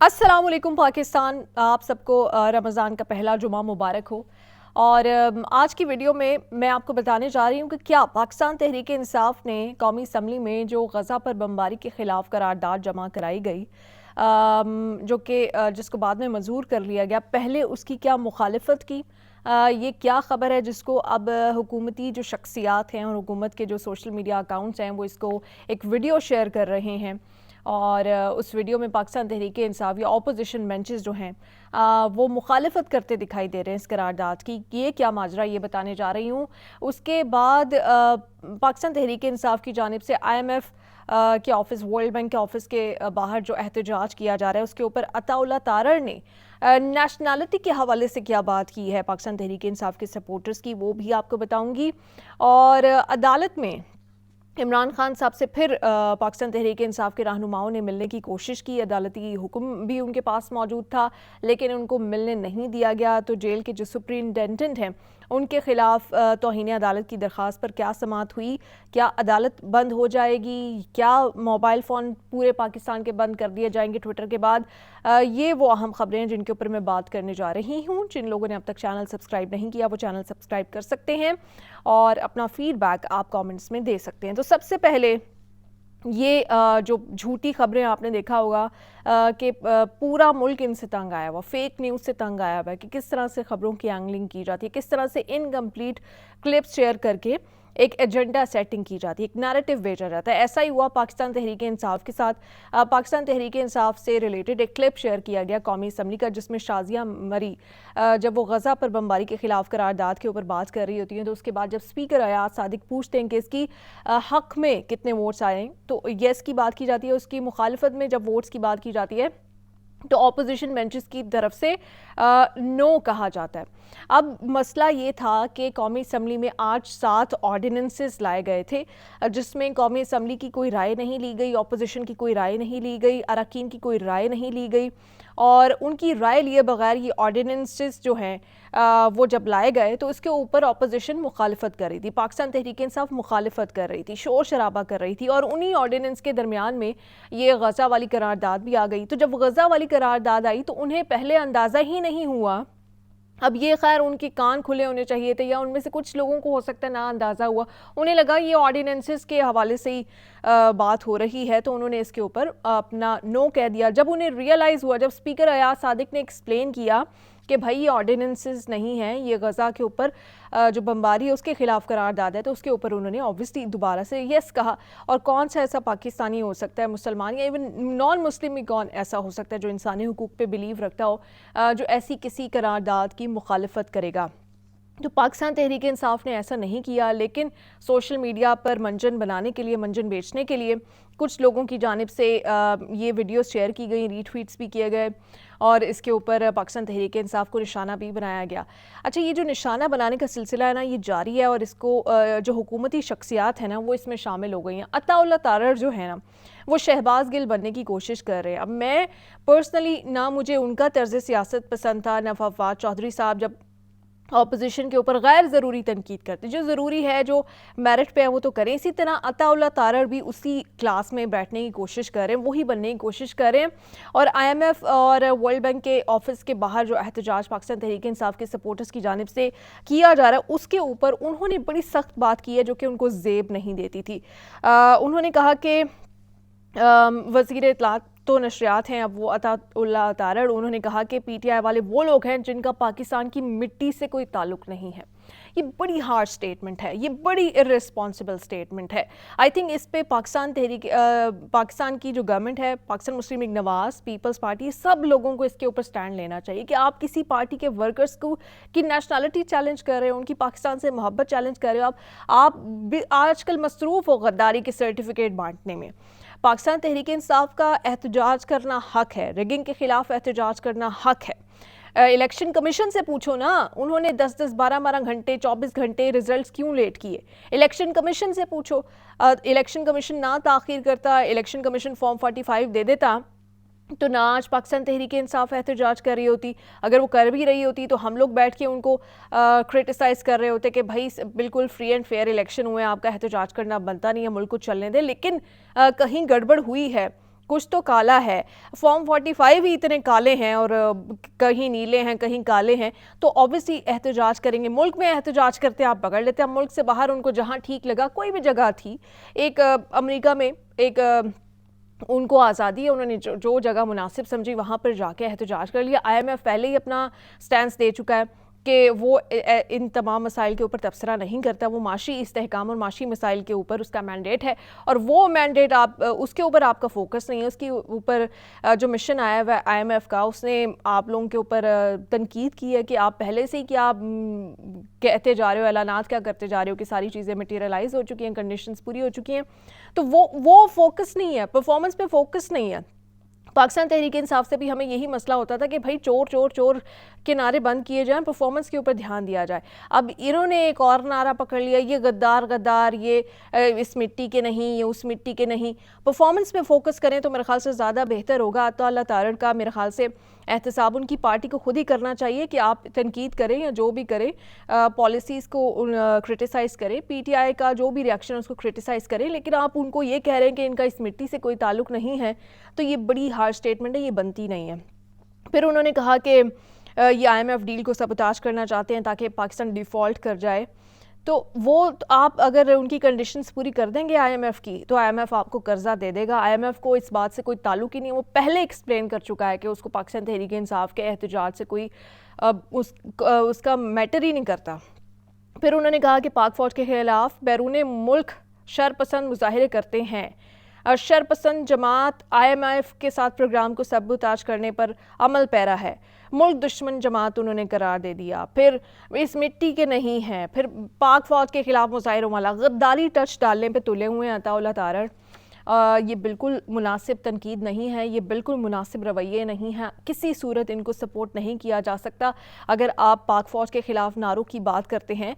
السلام علیکم پاکستان، آپ سب کو رمضان کا پہلا جمعہ مبارک ہو۔ اور آج کی ویڈیو میں آپ کو بتانے جا رہی ہوں کہ کیا پاکستان تحریک انصاف نے قومی اسمبلی میں جو غزہ پر بمباری کے خلاف قرارداد جمع کرائی گئی، جو کہ جس کو بعد میں منظور کر لیا گیا، پہلے اس کی کیا مخالفت کی؟ یہ کیا خبر ہے جس کو اب حکومتی جو شخصیات ہیں اور حکومت کے جو سوشل میڈیا اکاؤنٹس ہیں وہ اس کو ایک ویڈیو شیئر کر رہے ہیں، اور اس ویڈیو میں پاکستان تحریک انصاف یا اپوزیشن بینچز جو ہیں وہ مخالفت کرتے دکھائی دے رہے ہیں اس قرارداد کی۔ یہ کیا ماجرا، یہ بتانے جا رہی ہوں۔ اس کے بعد پاکستان تحریک انصاف کی جانب سے IMF کے آفس، ورلڈ بینک کے آفس کے باہر جو احتجاج کیا جا رہا ہے اس کے اوپر عطا اللہ تارڑ نے نیشنلٹی کے حوالے سے کیا بات کی ہے پاکستان تحریک انصاف کے سپورٹرز کی، وہ بھی آپ کو بتاؤں گی۔ اور عدالت میں عمران خان صاحب سے پھر پاکستان تحریک انصاف کے رہنماؤں نے ملنے کی کوشش کی، عدالتی حکم بھی ان کے پاس موجود تھا لیکن ان کو ملنے نہیں دیا گیا، تو جیل کے جو سپرنٹینڈنٹ ہیں ان کے خلاف توہین عدالت کی درخواست پر کیا سماعت ہوئی؟ کیا عدالت بند ہو جائے گی؟ کیا موبائل فون پورے پاکستان کے بند کر دیے جائیں گے ٹویٹر کے بعد؟ یہ وہ اہم خبریں ہیں جن کے اوپر میں بات کرنے جا رہی ہوں۔ جن لوگوں نے اب تک چینل سبسکرائب نہیں کیا وہ چینل سبسکرائب کر سکتے ہیں اور اپنا فیڈ بیک آپ کامنٹس میں دے سکتے ہیں۔ تو سب سے پہلے یہ جو جھوٹی خبریں آپ نے دیکھا ہوگا کہ پورا ملک ان سے تنگ آیا ہوا، فیک نیوز سے تنگ آیا ہوا ہے کہ کس طرح سے خبروں کی اینگلنگ کی جاتی ہے، کس طرح سے انکمپلیٹ کلپس شیئر کر کے ایک ایجنڈا سیٹنگ کی جاتی ہے، ایک نیریٹو بھیجا جاتا ہے۔ ایسا ہی ہوا پاکستان تحریک انصاف کے ساتھ۔ پاکستان تحریک انصاف سے ریلیٹڈ ایک کلپ شیئر کیا گیا قومی اسمبلی کا، جس میں شازیہ مری جب وہ غزہ پر بمباری کے خلاف قرارداد کے اوپر بات کر رہی ہوتی ہیں تو اس کے بعد جب اسپیکر ایاز صادق پوچھتے ہیں کہ اس کی حق میں کتنے ووٹس آئے ہیں تو یس کی بات کی جاتی ہے، اس کی مخالفت میں جب ووٹس کی بات کی جاتی ہے تو اپوزیشن بینچز کی طرف سے نو کہا جاتا ہے۔ اب مسئلہ یہ تھا کہ قومی اسمبلی میں آج 7 آرڈیننسز لائے گئے تھے جس میں قومی اسمبلی کی کوئی رائے نہیں لی گئی، اپوزیشن کی کوئی رائے نہیں لی گئی، اراکین کی کوئی رائے نہیں لی گئی، اور ان کی رائے لیے بغیر یہ آرڈیننسز جو ہیں وہ جب لائے گئے تو اس کے اوپر اپوزیشن مخالفت کر رہی تھی، پاکستان تحریک انصاف مخالفت کر رہی تھی، شور شرابہ کر رہی تھی، اور انہی آرڈیننس کے درمیان میں یہ غزہ والی قرارداد بھی آ گئی۔ تو جب غزہ والی قرارداد آئی تو انہیں پہلے اندازہ ہی نہیں ہوا، اب یہ خیر ان کے کان کھلے ہونے چاہیے تھے یا ان میں سے کچھ لوگوں کو ہو سکتا ہے نہ اندازہ ہوا، انہیں لگا یہ آرڈیننسز کے حوالے سے ہی بات ہو رہی ہے تو انہوں نے اس کے اوپر اپنا نو کہہ دیا۔ جب انہیں ریئلائز ہوا، جب اسپیکر ایاز صادق نے ایکسپلین کیا کہ بھائی یہ آرڈیننسز نہیں ہیں، یہ غزہ کے اوپر جو بمباری ہے اس کے خلاف قرارداد ہے، تو اس کے اوپر انہوں نے obviously دوبارہ سے یس کہا۔ اور کون سا ایسا پاکستانی ہو سکتا ہے، مسلمان یا ایون نان مسلم بھی کون ایسا ہو سکتا ہے جو انسانی حقوق پہ بلیو رکھتا ہو جو ایسی کسی قرارداد کی مخالفت کرے گا؟ تو پاکستان تحریک انصاف نے ایسا نہیں کیا، لیکن سوشل میڈیا پر منجن بنانے کے لیے، منجن بیچنے کے لیے کچھ لوگوں کی جانب سے یہ ویڈیوز شیئر کی گئی، ری ٹویٹس بھی کیے گئے اور اس کے اوپر پاکستان تحریک انصاف کو نشانہ بھی بنایا گیا۔ اچھا، یہ جو نشانہ بنانے کا سلسلہ ہے نا یہ جاری ہے، اور اس کو جو حکومتی شخصیات ہیں نا وہ اس میں شامل ہو گئی ہیں۔ عطا اللہ تارڑ جو ہے نا وہ شہباز گل بننے کی کوشش کر رہے ہیں۔ اب میں پرسنلی نہ مجھے ان کا طرز سیاست پسند تھا، نہ فواد چودھری صاحب جب اپوزیشن کے اوپر غیر ضروری تنقید کرتے، جو ضروری ہے جو میرٹ پہ ہے وہ تو کریں۔ اسی طرح عطا اللہ تارڑ بھی اسی کلاس میں بیٹھنے کی کوشش کر رہے ہیں، وہی بننے کی کوشش کر رہے ہیں، اور IMF اور ورلڈ بینک کے آفس کے باہر جو احتجاج پاکستان تحریک انصاف کے سپورٹرز کی جانب سے کیا جا رہا ہے اس کے اوپر انہوں نے بڑی سخت بات کی ہے جو کہ ان کو زیب نہیں دیتی تھی۔ انہوں نے کہا کہ وزیر اطلاعات تو نشریات ہیں اب وہ عطا اللہ تارڑ، انہوں نے کہا کہ PTI والے وہ لوگ ہیں جن کا پاکستان کی مٹی سے کوئی تعلق نہیں ہے۔ یہ بڑی ہارڈ سٹیٹمنٹ ہے، یہ بڑی ارریسپانسبل سٹیٹمنٹ ہے۔ آئی تھنک اس پہ پاکستان کی جو گورنمنٹ ہے، پاکستان مسلم لیگ نواز، پیپلز پارٹی، سب لوگوں کو اس کے اوپر سٹینڈ لینا چاہیے کہ آپ کسی پارٹی کے ورکرز کو کی نیشنلٹی چیلنج کر رہے ہو، ان کی پاکستان سے محبت چیلنج کر رہے ہو، آپ آج کل مصروف ہو غداری کے سرٹیفکیٹ بانٹنے میں۔ پاکستان تحریک انصاف کا احتجاج کرنا حق ہے، ریگنگ کے خلاف احتجاج کرنا حق ہے۔ الیکشن کمیشن سے پوچھو نا، انہوں نے 10 12 گھنٹے 24 گھنٹے ریزلٹس کیوں لیٹ کیے؟ الیکشن کمیشن سے پوچھو، الیکشن کمیشن نہ تاخیر کرتا، الیکشن کمیشن فارم 45 دے دیتا تو نہ آج پاکستان تحریک انصاف احتجاج کر رہی ہوتی، اگر وہ کر بھی رہی ہوتی تو ہم لوگ بیٹھ کے ان کو کرٹیسائز کر رہے ہوتے کہ بھائی بالکل فری اینڈ فیئر الیکشن ہوئے، آپ کا احتجاج کرنا بنتا نہیں ہے، ملک کو چلنے دیں، لیکن کہیں گڑبڑ ہوئی ہے کچھ تو کالا ہے. فارم 45 ہی اتنے کالے ہیں اور کہیں نیلے ہیں کہیں کالے ہیں, تو obviously احتجاج کریں گے. ملک میں احتجاج کرتے ہیں آپ پکڑ لیتے ہیں, ملک سے باہر ان کو جہاں ٹھیک لگا, کوئی بھی جگہ تھی, ایک امریکہ میں ایک ان کو آزادی ہے, انہوں نے جو جگہ مناسب سمجھی وہاں پر جا کے احتجاج کر لیا. IMF پہلے ہی اپنا سٹینس دے چکا ہے کہ وہ ان تمام مسائل کے اوپر تبصرہ نہیں کرتا, وہ معاشی استحکام اور معاشی مسائل کے اوپر اس کا مینڈیٹ ہے, اور وہ مینڈیٹ آپ اس کے اوپر آپ کا فوکس نہیں ہے. اس کے اوپر جو مشن آیا ہوا ہے IMF کا, اس نے آپ لوگوں کے اوپر تنقید کی ہے کہ آپ پہلے سے ہی کیا کہتے جا رہے ہو, اعلانات کیا کرتے جا رہے ہو کہ ساری چیزیں مٹیریلائز ہو چکی ہیں, کنڈیشنز پوری ہو چکی ہیں. تو وہ فوکس نہیں ہے, پرفارمنس پہ فوکس نہیں ہے. پاکستان تحریک انصاف سے بھی ہمیں یہی مسئلہ ہوتا تھا کہ بھائی چور چور چور کے نعرے بند کیے جائیں, پرفارمنس کے اوپر دھیان دیا جائے. اب انہوں نے ایک اور نعرہ پکڑ لیا, یہ غدار غدار, یہ اس مٹی کے نہیں, یہ اس مٹی کے نہیں. پرفارمنس پہ فوکس کریں تو میرے خیال سے زیادہ بہتر ہوگا. عطا اللہ تارڑ کا میرے خیال سے احتساب ان کی پارٹی کو خود ہی کرنا چاہیے کہ آپ تنقید کریں یا جو بھی کریں, پالیسیز کو کرٹیسائز کریں, PTI کا جو بھی ریاکشن اس کو کرٹیسائز کریں, لیکن آپ ان کو یہ کہہ رہے ہیں کہ ان کا اس مٹی سے کوئی تعلق نہیں ہے, تو یہ بڑی ہارڈ سٹیٹمنٹ ہے, یہ بنتی نہیں ہے. پھر انہوں نے کہا کہ یہ IMF ڈیل کو سبوتاژ کرنا چاہتے ہیں تاکہ پاکستان ڈیفالٹ کر جائے. تو وہ آپ اگر ان کی کنڈیشنز پوری کر دیں گے IMF کی, تو IMF آپ کو قرضہ دے دے گا. IMF کو اس بات سے کوئی تعلق ہی نہیں ہے, وہ پہلے ایکسپلین کر چکا ہے کہ اس کو پاکستان تحریک انصاف کے احتجاج سے کوئی اس کا میٹر ہی نہیں کرتا. پھر انہوں نے کہا کہ پاک فوج کے خلاف بیرون ملک شرپسند مظاہرے کرتے ہیں. شرپسند جماعت IMF کے ساتھ پروگرام کو سبوتاژ کرنے پر عمل پیرا ہے. ملک دشمن جماعت انہوں نے قرار دے دیا. پھر اس مٹی کے نہیں ہیں. پھر پاک فوج کے خلاف مظاہروں والا غداری ٹچ ڈالنے پہ تلے ہوئے ہیں عطا اللہ تارڑ. یہ بالکل مناسب تنقید نہیں ہے, یہ بالکل مناسب رویے نہیں ہیں, کسی صورت ان کو سپورٹ نہیں کیا جا سکتا. اگر آپ پاک فوج کے خلاف نعروں کی بات کرتے ہیں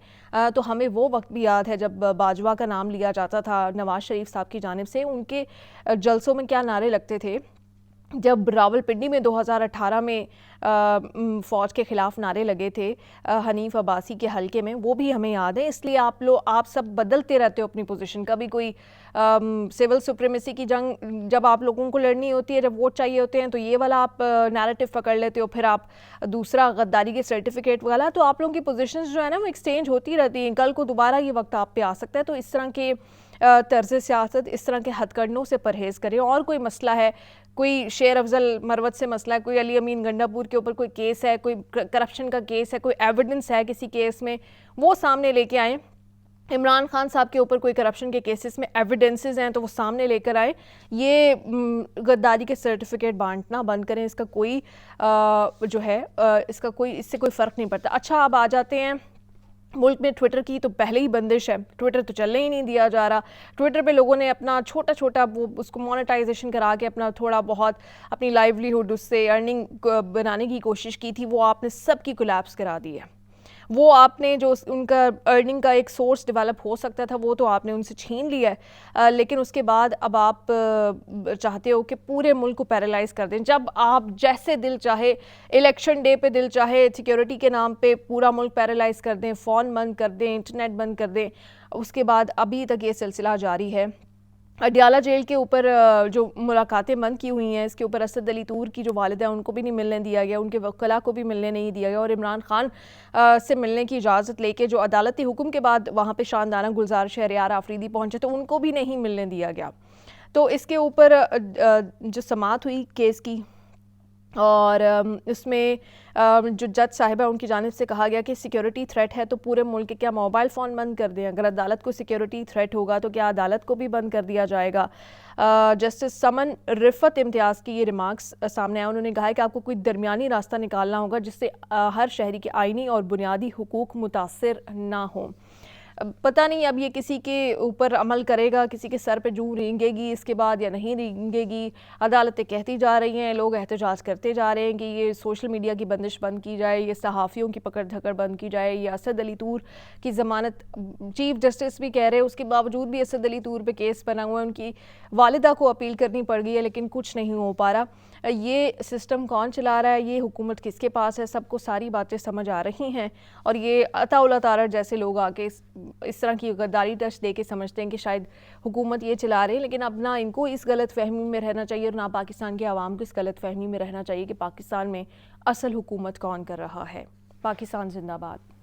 تو ہمیں وہ وقت بھی یاد ہے جب باجوہ کا نام لیا جاتا تھا نواز شریف صاحب کی جانب سے. ان کے جلسوں میں کیا نعرے لگتے تھے جب راولپنڈی میں 2018 میں فوج کے خلاف نعرے لگے تھے حنیف عباسی کے حلقے میں, وہ بھی ہمیں یاد ہے. اس لیے آپ سب بدلتے رہتے ہو اپنی پوزیشن. کبھی کوئی سول سپریمیسی کی جنگ جب آپ لوگوں کو لڑنی ہوتی ہے, جب ووٹ چاہیے ہوتے ہیں, تو یہ والا آپ نیریٹو پکڑ لیتے ہو. پھر آپ دوسرا غداری کے سرٹیفکیٹ والا. تو آپ لوگوں کی پوزیشنز جو ہے نا وہ ایکسچینج ہوتی رہتی ہیں. کل کو دوبارہ یہ وقت آپ پہ آ سکتا ہے. تو اس طرح کے طرز سیاست, اس طرح کے ہتھ کنڈوں سے پرہیز کریں. اور کوئی مسئلہ ہے, کوئی شیر افضل مروت سے مسئلہ ہے, کوئی علی امین گنڈا پور کے اوپر کوئی کیس ہے, کوئی کرپشن کا کیس ہے, کوئی ایویڈنس ہے کسی کیس میں, وہ سامنے لے کے آئیں. عمران خان صاحب کے اوپر کوئی کرپشن کے کیسز میں ایویڈنسز ہیں تو وہ سامنے لے کر آئیں. یہ غداری کے سرٹیفکیٹ بانٹنا بند کریں. اس کا کوئی جو ہے اس سے کوئی فرق نہیں پڑتا. اچھا, اب آ جاتے ہیں ملک میں ٹویٹر کی تو پہلے ہی بندش ہے. ٹویٹر تو چلنے ہی نہیں دیا جا رہا. ٹویٹر پہ لوگوں نے اپنا چھوٹا چھوٹا وہ اس کو مونیٹائزیشن کرا کے اپنا تھوڑا بہت اپنی لائیولیہڈ اس سے ارننگ بنانے کی کوشش کی تھی, وہ آپ نے سب کی کولیپس کرا دی ہے. وہ آپ نے جو ان کا ارننگ کا ایک سورس ڈیولپ ہو سکتا تھا وہ تو آپ نے ان سے چھین لیا ہے. لیکن اس کے بعد اب آپ چاہتے ہو کہ پورے ملک کو پیرالائز کر دیں. جب آپ جیسے دل چاہے الیکشن ڈے پہ دل چاہے سیکیورٹی کے نام پہ پورا ملک پیرالائز کر دیں, فون بند کر دیں, انٹرنیٹ بند کر دیں. اس کے بعد ابھی تک یہ سلسلہ جاری ہے. اڈیالہ جیل کے اوپر جو ملاقاتیں بند کی ہوئی ہیں, اس کے اوپر اسد علی طور کی جو والدہ ہیں ان کو بھی نہیں ملنے دیا گیا, ان کے وکلاء کو بھی ملنے نہیں دیا گیا, اور عمران خان سے ملنے کی اجازت لے کے جو عدالتی حکم کے بعد وہاں پہ شاندانہ گلزار شہریار آفریدی پہنچے تو ان کو بھی نہیں ملنے دیا گیا. تو اس کے اوپر جو سماعت ہوئی کیس کی, اور اس میں جو جج صاحبہ ان کی جانب سے کہا گیا کہ سیکیورٹی تھریٹ ہے تو پورے ملک کے کیا موبائل فون بند کر دیں. اگر عدالت کو سیکیورٹی تھریٹ ہوگا تو کیا عدالت کو بھی بند کر دیا جائے گا. جسٹس سمن رفت امتیاز کی یہ ریمارکس سامنے آئے. انہوں نے کہا کہ آپ کو کوئی درمیانی راستہ نکالنا ہوگا جس سے ہر شہری کے آئینی اور بنیادی حقوق متاثر نہ ہوں. پتہ نہیں اب یہ کسی کے اوپر عمل کرے گا, کسی کے سر پہ جوں رینگے گی اس کے بعد یا نہیں رینگے گی. عدالتیں کہتی جا رہی ہیں, لوگ احتجاج کرتے جا رہے ہیں کہ یہ سوشل میڈیا کی بندش بند کی جائے, یہ صحافیوں کی پکڑ دھکڑ بند کی جائے, یہ اسد علی طور کی ضمانت چیف جسٹس بھی کہہ رہے ہیں. اس کے باوجود بھی اسد علی طور پہ کیس بنا ہوا ہے, ان کی والدہ کو اپیل کرنی پڑ گئی ہے لیکن کچھ نہیں ہو پا رہا. یہ سسٹم کون چلا رہا ہے, یہ حکومت کس کے پاس ہے, سب کو ساری باتیں سمجھ آ رہی ہیں. اور یہ عطا اللہ تارڑ جیسے لوگ آ کے اس طرح کی غداری ٹچ دے کے سمجھتے ہیں کہ شاید حکومت یہ چلا رہے ہیں، لیکن اب نہ ان کو اس غلط فہمی میں رہنا چاہیے اور نہ پاکستان کے عوام کو اس غلط فہمی میں رہنا چاہیے کہ پاکستان میں اصل حکومت کون کر رہا ہے۔ پاکستان زندہ باد۔